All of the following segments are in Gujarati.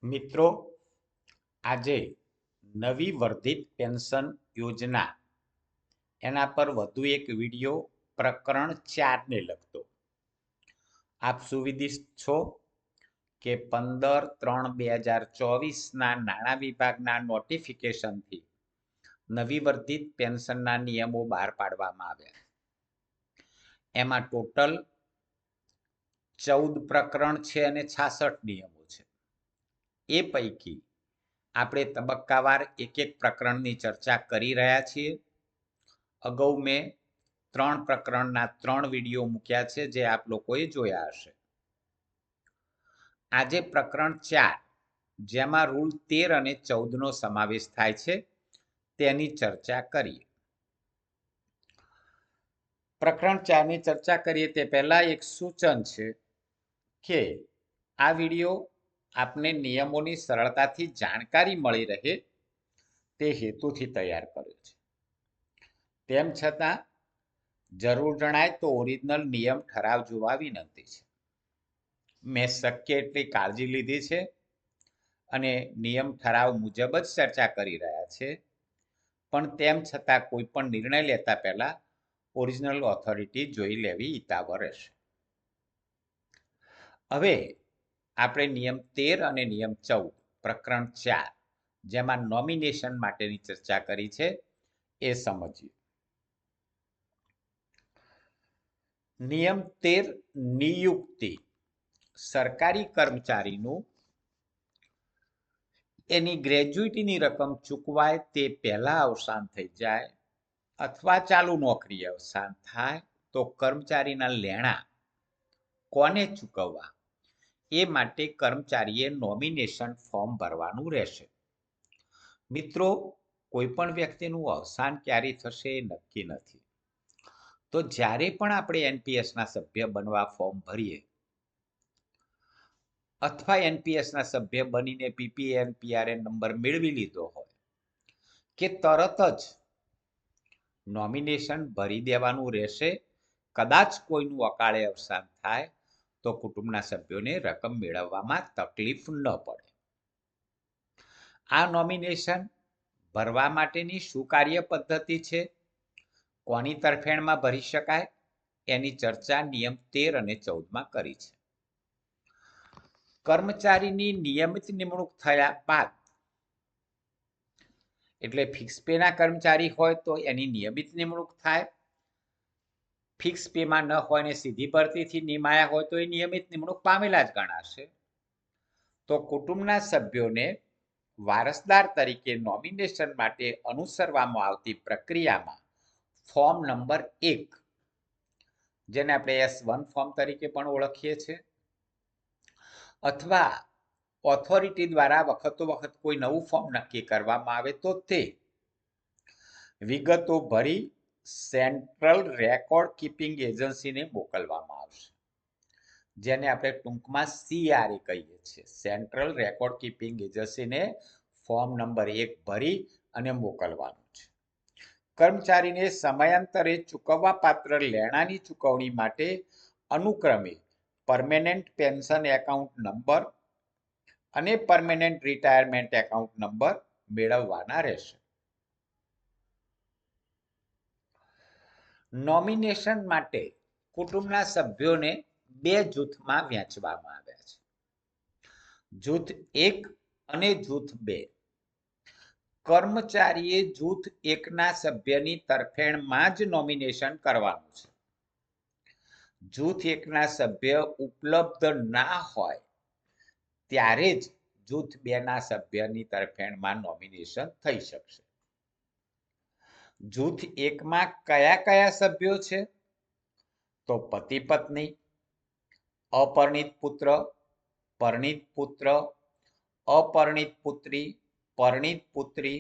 મિત્રો, આજે નવી વર્ધિત પેન્શન યોજના એના પર વધુ એક વિડિયો પ્રકરણ 4 ને લગતો. આપ સુવિદિત છો કે 15/3/2024ના નાણાં વિભાગના નોટિફિકેશનથી નવી વર્ધિત પેન્શનના નિયમો બહાર પાડવામાં આવ્યા. એમાં ટોટલ 14 પ્રકરણ છે અને 66 નિયમો છે. એ પૈકી આપણે તબક્કાવાર એક પ્રકરણની ચર્ચા કરી રહ્યા છીએ. અગાઉ મેં 3 પ્રકરણના 3 વિડીયો મૂક્યા છે જે આપ લોકોએ જોયા હશે. આજે પ્રકરણ 4, જેમાં રૂલ 13 અને 14નો સમાવેશ થાય છે, તેની ચર્ચા કરીએ. પ્રકરણ 4ની ચર્ચા કરીએ તે પહેલા એક સૂચન છે કે આ વિડીયો આપને નિયમોની સરળતાથી જાણકારી મળી રહે તે હેતુથી તૈયાર કર્યો છે. તેમ છતાં જરૂર જણાય તો ઓરિજિનલ નિયમ ઠરાવ જોવા વિનંતી છે. મેં શક્ય એટલી કાળજી લીધી છે અને નિયમ ઠરાવ મુજબ જ ચર્ચા કરી રહ્યા છે, પણ તેમ છતાં કોઈ પણ નિર્ણય લેતા પહેલા ઓરિજિનલ ઓથોરિટી જોઈ લેવી હિતાવહ રહેશે. હવે આપણે નિયમ 13 અને નિયમ 14 પ્રકરણ 4, જેમાં નોમિનેશન માટેની ચર્ચા કરી છે, એ સમજીએ. નિયમ 13 નિયુક્તિ. સરકારી કર્મચારીનું એની ગ્રેજ્યુટીની રકમ ચૂકવાય તે પહેલા અવસાન થઈ જાય અથવા ચાલુ નોકરી અવસાન થાય તો કર્મચારીના લેણા કોને ચૂકવવા એ માટે કર્મચારીએ નોમિનેશન ફોર્મ ભરવાનું રહેશે. મિત્રો, કોઈ પણ વ્યક્તિનું અવસાન ક્યારે થશે એ નક્કી નથી. તો જ્યારે પણ આપણે એનપીએસના સભ્ય બનવા ફોર્મ ભરીએ અથવા એનપીએસના સભ્ય બનીને પીપીએન પીઆરએન નંબર મેળવી લીધો હોય કે તરત જ નોમિનેશન ભરી દેવાનું રહેશે. કદાચ કોઈનું અકાળે અવસાન થાય તો કુટુંબના સભ્યોને રકમ મેળવવામાં તકલીફ ન પડે. આ નોમિનેશન ભરવા માટેની શું કાર્ય પદ્ધતિ છે, કોની તરફેણમાં ભરી શકાય, એની ચર્ચા નિયમ 13 અને 14માં કરી છે. કર્મચારીની નિયમિત નિમણૂક થયા બાદ, એટલે ફિક્સ પેના કર્મચારી હોય તો એની નિયમિત નિમણૂક થાય, ફિક્સ પેમાં ન હોય ને સીધી ભરતીથી નિમાયા હોય તો એ નિયમિત નિમણૂક પામેલા જ ગણાશે. તો કુટુંબના સભ્યોને વારસદાર તરીકે નોમિનેશન માટે અનુસરવામાં આવતી પ્રક્રિયામાં ફોર્મ નંબર 1, જેને આપણે S1 ફોર્મ તરીકે પણ ઓળખીએ છીએ, અથવા ઓથોરિટી દ્વારા વખતો વખત કોઈ નવું ફોર્મ નક્કી કરવામાં આવે તો તે વિગતો ભરી સેન્ટ્રલ રેકોર્ડ કીપિંગ એજન્સીને મોકલવામાં આવશે, જેને આપણે ટૂંકમાં CRA કહીએ છીએ. સેન્ટ્રલ રેકોર્ડ કીપિંગ એજન્સીને ફોર્મ નંબર 1 ભરી અને મોકલવાનું છે. કર્મચારીને સમયાંતરે ચૂકવવા પાત્ર લેણાની ચૂકવણી માટે અનુક્રમે પરમેનન્ટ પેન્શન એકાઉન્ટ નંબર અને પરમેનન્ટ રિટાયરમેન્ટ એકાઉન્ટ નંબર મેળવવાના રહેશે. નોમિનેશન માટે કુટુંબના સભ્યોને 2 જૂથમાં વહેંચવામાં આવ્યા છે, જૂથ 1 અને જૂથ 2. કર્મચારીએ જૂથ 1ના સભ્યની તરફેણમાં જ નોમિનેશન કરવાનું છે. જૂથ 1ના સભ્ય ઉપલબ્ધ ના હોય ત્યારે જ જૂથ 2ના સભ્યની તરફેણમાં નોમિનેશન થઈ શકશે. જૂથ 1માં કયા કયા સભ્યો છે? તો પતિ પત્ની, અપરિણિત પુત્ર, પરિણિત પુત્ર, અપરિણિત પુત્રી, પરિણિત પુત્રી,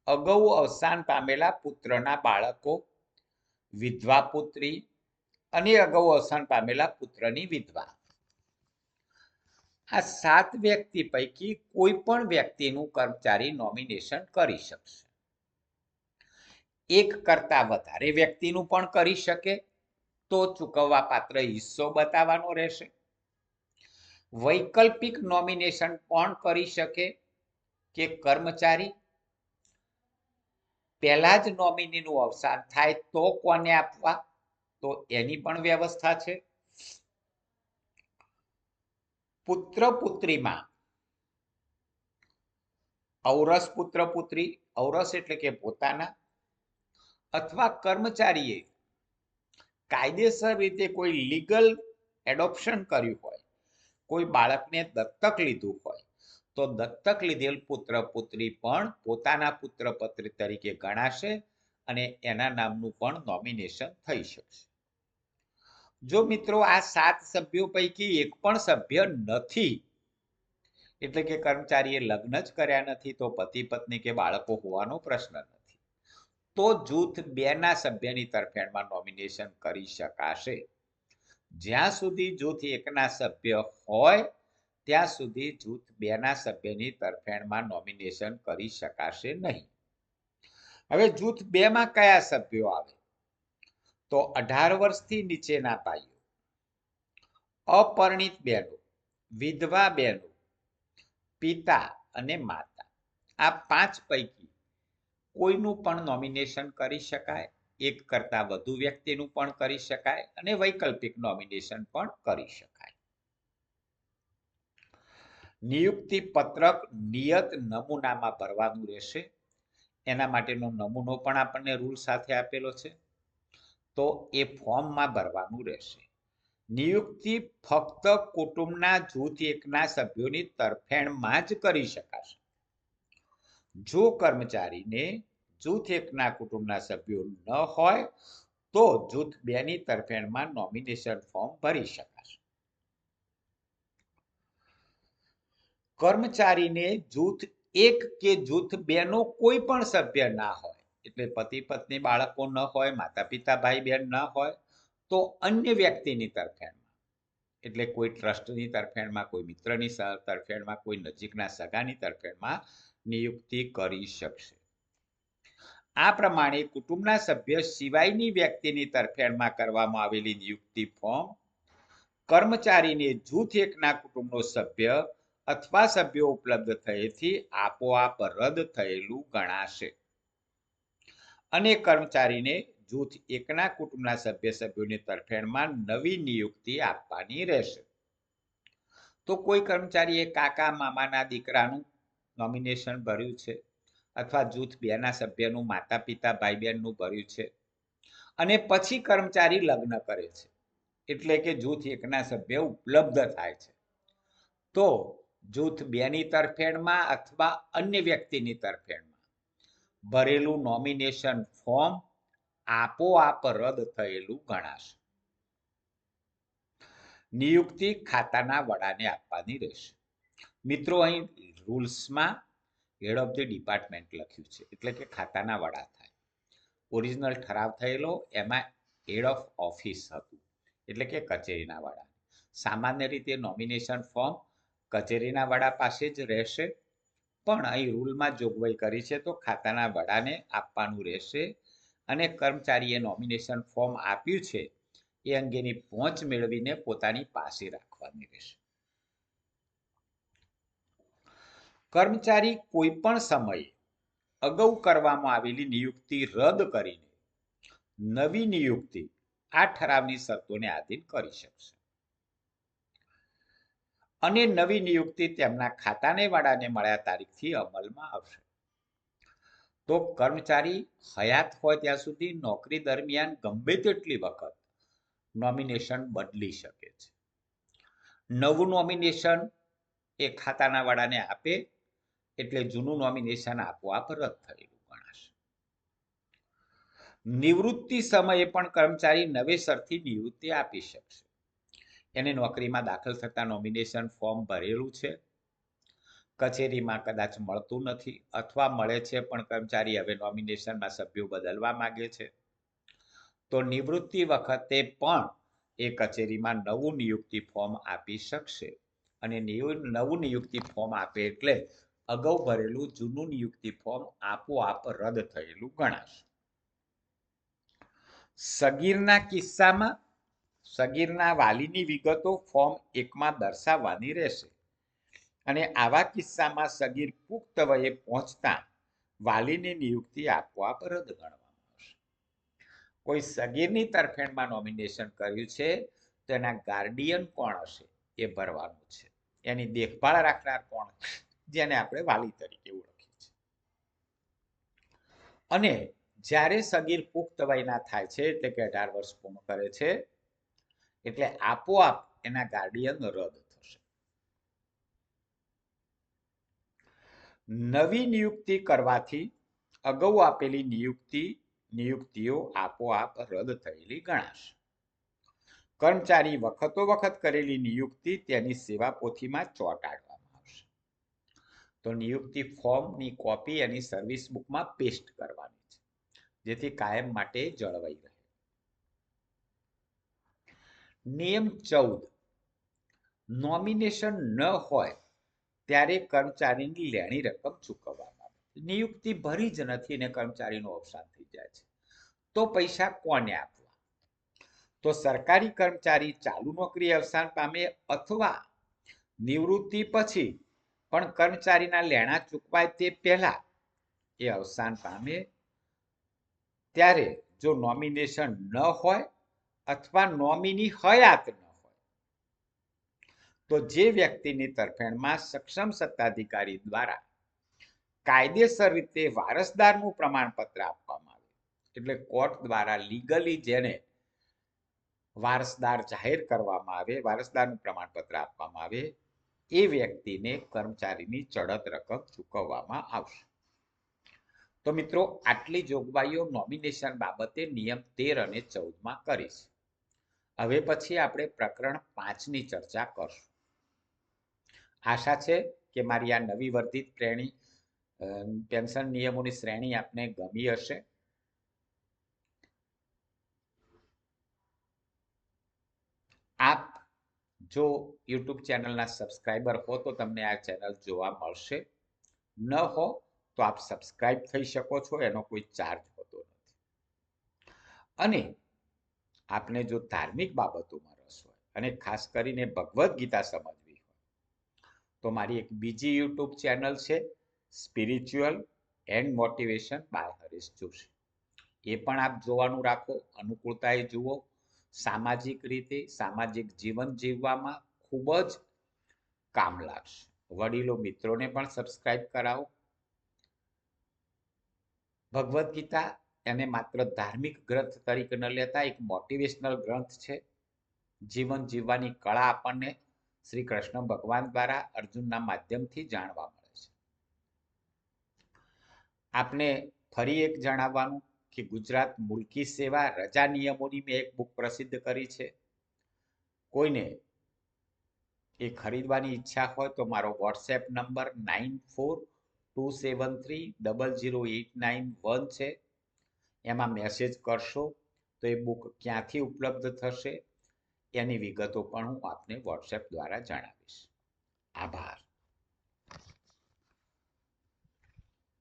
અગાઉ અવસાન પામેલા પુત્રના બાળકો, વિધવા પુત્રી અને અગાઉ અવસાન પામેલા પુત્રની વિધવા. આ 7 વ્યક્તિ પૈકી કોઈ પણ વ્યક્તિનું કર્મચારી નોમિનેશન કરી શકશે. એક કરતા વધારે વ્યક્તિનું પણ કરી શકે તો ચૂકવવા પાત્ર હિસ્સો બતાવવાનો રહેશે. વૈકલ્પિક નોમિનેશન કોણ કરી શકે કે કર્મચારી, પહેલા જ નોમિનીનું અવસાન થાય તો કોને આપવા, તો એની પણ વ્યવસ્થા છે. પુત્ર પુત્રીમાં ઔરસ પુત્ર પુત્રી, ઔરસ એટલે કે પોતાના, અથવા કર્મચારીએ કાયદેસર રીતે કોઈ લીગલ એડોપ્શન કર્યું હોય, કોઈ બાળકને દત્તક લીધું હોય, તો દત્તક લીધેલ પુત્ર પુત્રી પણ પોતાના પુત્ર પુત્રી તરીકે ગણાશે અને એના નામનું પણ નોમિનેશન થઈ શકશે. જો મિત્રો આ 7 સભ્યો પૈકી એક પણ સભ્ય નથી, એટલે કે કર્મચારીએ લગ્ન જ કર્યા નથી, તો પતિ પત્ની કે બાળકો હોવાનો પ્રશ્ન નથી, તો જૂથ 2 ના સભ્યની તરફેણમાં નોમિનેશન કરી શકાશે. જ્યાં સુધી જૂથ 1 ના સભ્ય હોય ત્યાં સુધી જૂથ 2 ના સભ્યની તરફેણમાં નોમિનેશન કરી શકાશે નહીં. હવે જૂથ 2 માં કયા સભ્યો આવે, તો 18 વર્ષથી નીચેના ભાઈઓ, અપરિણિત બહેનો, વિધવા બહેનો, પિતા અને માતા, આ 5 પૈકી કોઈનું પણ નોમિનેશન કરી શકાય, એક કરતા વધુ વ્યક્તિનું પણ કરી શકાય અને વૈકલ્પિક નોમિનેશન પણ કરી શકાય. નિયુક્તિ પત્રક નિયત નમૂનામાં ભરવાનું રહેશે. એના માટેનો નમૂનો પણ આપણને રૂલ સાથે આપેલો છે, તો એ ફોર્મમાં ભરવાનું રહેશે. નિયુક્તિ ફક્ત કુટુંબના જૂથ 1 ના સભ્યોની તરફેણમાં જ કરી શકાશે. જો કર્મચારીને જૂથ 1 ના કુટુંબના સભ્યો ન હોય તો જૂથ 2 ની તરફેણમાં નોમિનેશન ફોર્મ ભરી શકાશે. કર્મચારીને જૂથ 1 કે જૂથ 2 નો કોઈ પણ સભ્ય ના હોય, એટલે પતિ પત્ની બાળકો ન હોય, માતા પિતા ભાઈ બહેન ન હોય, તો અન્ય વ્યક્તિની તરફેણમાં, એટલે કોઈ ટ્રસ્ટની તરફેણમાં, કોઈ મિત્રની તરફેણમાં, કોઈ નજીકના સગાની તરફેણમાં નિયુક્તિ કરી શકશે. આ પ્રમાણે કુટુંબના સભ્ય સિવાયની વ્યક્તિની તરફેણમાં કરવામાં આવેલી નિયુક્તિ ફોર્મ કર્મચારીને જૂથ 1 ના કુટુંબનો સભ્ય અથવા સભ્યો ઉપલબ્ધ થયેથી આપોઆપ રદ થયેલું ગણાશે અને કર્મચારીને જૂથ 1 ના કુટુંબના સભ્યોની તરફેણમાં નવી નિયુક્તિ આપવાની રહેશે. તો કોઈ કર્મચારીએ કાકા મામાના દીકરાનું નોમિનેશન ભર્યું છે, અથવા જૂથ 2 ના સભ્યનું માતા પિતા ભાઈ બહેનનું ભર્યું છે, અને પછી કર્મચારી લગ્ન કરે છે, એટલે કે જૂથ 1 ના સભ્ય ઉપલબ્ધ થાય છે, તો જૂથ 2 ની તરફેણમાં અથવા અન્ય વ્યક્તિની તરફેણમાં ભરેલું નોમિનેશન ફોર્મ આપોઆપ રદ થયેલું ગણાશે. નિયુક્તિ ખાતાના વડાને આપવાની રહેશે. મિત્રો અહીં રૂલ્સમાં હેડ ઓફ ધ ડિપાર્ટમેન્ટ લખ્યું છે, એટલે કે ખાતાના વડા થાય. ઓરિજિનલ ઠરાવ થયેલો એમાં હેડ ઓફ ઓફિસ હતું, એટલે કે કચેરીના વડા. સામાન્ય રીતે નોમિનેશન ફોર્મ કચેરીના વડા પાસે જ રહેશે, પણ અહીં રૂલમાં જોગવાઈ કરી છે તો ખાતાના વડાને આપવાનું રહેશે અને કર્મચારીએ નોમિનેશન ફોર્મ આપ્યું છે એ અંગેની પહોંચ મેળવીને પોતાની પાસે રાખવાની રહેશે. કર્મચારી કોઈ પણ સમયે અગાઉ કરવામાં આવેલી નિયુક્તિ રદ કરીને નવી નિયુક્તિ આ ઠરાવની શરતોને આધીન કરી શકશે અને નવી નિયુક્તિ તેમના ખાતાને વડાને મળ્યા તારીખથી અમલમાં આવશે. તો કર્મચારી હયાત હોય ત્યાં સુધી નોકરી દરમિયાન ગમે તેટલી વખત નોમિનેશન બદલી શકે છે. નવું નોમિનેશન એ ખાતાના વડાને આપે એટલે જૂનું નોમિનેશન આપોઆપ રદ થયેલું ગણાશે. નિવૃત્તિ સમયે પણ કર્મચારી નવેસરથી નિવૃત્તિ આપી શકશે. એને નોકરીમાં દાખલ થતા નોમિનેશન ફોર્મ ભરેલું છે, કચેરીમાં કદાચ મળતું નથી અથવા મળે છે પણ કર્મચારી હવે નોમિનેશનમાં સભ્યો બદલવા માંગે છે, તો નિવૃત્તિ વખતે પણ એ કચેરીમાં નવું નિયુક્તિ ફોર્મ આપી શકશે અને નવું નિયુક્તિ ફોર્મ આપે એટલે અગાઉ ભરેલું જૂનું નિયુક્તિ ફોર્મ આપોઆપ રદ થયેલું ગણાશે. સગીરના કિસ્સામાં સગીરના વાલીની વિગતો ફોર્મ 1માં દર્શાવવાની રહેશે અને આવા કિસ્સામાં સગીર પુખ્ત વયે પહોંચતા વાલીની નિયુક્તિ આપોઆપ રદ ગણવામાં આવશે. કોઈ સગીરની તરફેણમાં નોમિનેશન કર્યું છે તો એના ગાર્ડિયન કોણ હશે એ ભરવાનું છે. એની દેખભાળ રાખનાર કોણ, જેને આપણે વાલી તરીકે ઓળખીએ છીએ. અને જ્યારે સગીર પુખ્ત વયના થાય છે એટલે કે 18 વર્ષ પૂર્ણ કરે છે એટલે આપોઆપ એના ગાર્ડિયન રદ થશે. નવી નિયુક્તિ કરવાથી અગાઉ આપેલી નિયુક્તિઓ આપોઆપ રદ થયેલી ગણાશે. કર્મચારી વખતો વખત કરેલી નિયુક્તિ તેની સેવા પોથીમાં ચોંટાડવામાં આવશે. તો નિયુક્તિ ફોર્મની કોપી એની સર્વિસ બુકમાં પેસ્ટ કરવાની છે, જેથી કાયમ માટે જળવાઈ રહે. નિયમ 14, નોમિનેશન ન હોય ત્યારે કર્મચારીની લેણી રકમ ચૂકવવામાં આવે. નિયુક્તિ ભરી જ નથી ને કર્મચારીનું અવસાન થઈ જાય છે તો પૈસા કોને આપવા? તો સરકારી કર્મચારી ચાલુ નોકરી અવસાન પામે અથવા નિવૃત્તિ પછી પણ કર્મચારીના લેણા ચૂકવાય તે પહેલા એ અવસાન પામે ત્યારે જો નોમિનેશન ન હોય અથવા નોમિની હયાત ન હોય તો જે વ્યક્તિની તરફેણમાં સક્ષમ સત્તાધિકારી દ્વારા કાયદેસર રીતે વારસદારનું પ્રમાણપત્ર આપવામાં આવે, એટલે કોર્ટ દ્વારા લીગલી જેને વારસદાર જાહેર કરવામાં આવે, વારસદારનું પ્રમાણપત્ર આપવામાં આવે, એ વ્યક્તિને કર્મચારીની ચડત રકમ ચૂકવવામાં આવશે. તો મિત્રો, આટલી જોગવાઈઓ નોમિનેશન બાબતે નિયમ 13 અને 14માં કરી છે. હવે પછી આપણે પ્રકરણ 5ની ચર્ચા કરશું. આશા છે કે મારી આ નવી વર્ધિત પેન્શન નિયમોની શ્રેણી આપને ગમી હશે. આપ જો યુટ્યુબ ચેનલના સબસ્ક્રાઈબર હો તો તમને આ ચેનલ જોવા મળશે. ન હો તો આપ સબસ્ક્રાઇબ થઈ શકો છો, એનો કોઈ ચાર્જ હોતો નથી. અને આપને જો ધાર્મિક બાબતોમાં રસ હોય અને ખાસ કરીને ભગવદ્ ગીતા સમજવી હોય તો મારી એક બીજી યુટ્યુબ ચેનલ છે, spiritual and motivation by Harish Joshi. એ પણ આપ જોવાનું રાખો, અનુકૂળતાએ જુઓ. સામાજિક રીતે સામાજિક જીવન જીવવામાં ખૂબ જ કામ લાગશે. વડીલો મિત્રોને પણ સબસ્ક્રાઇબ કરાવો. ભગવદ્ ગીતા એને માત્ર ધાર્મિક ગ્રંથ તરીકે ન લેતા એક મોટિવેશનલ ગ્રંથ છે. જીવન જીવવાની કળા આપણને શ્રી કૃષ્ણ ભગવાન દ્વારા અર્જુનના માધ્યમથી જાણવા મળે છે. આપને ફરી એક જણાવવાનું કે ગુજરાત મુલકી સેવા રજા નિયમોની મેં એક બુક પ્રસિદ્ધ કરી છે. કોઈને એ ખરીદવાની ઈચ્છા હોય તો મારો વોટ્સએપ નંબર 9427300891 છે. એમાં મેસેજ કરશો તો એ બુક ક્યાંથી ઉપલબ્ધ થશે એની વિગતો પણ હું આપને વોટ્સએપ દ્વારા જણાવીશ. આભાર.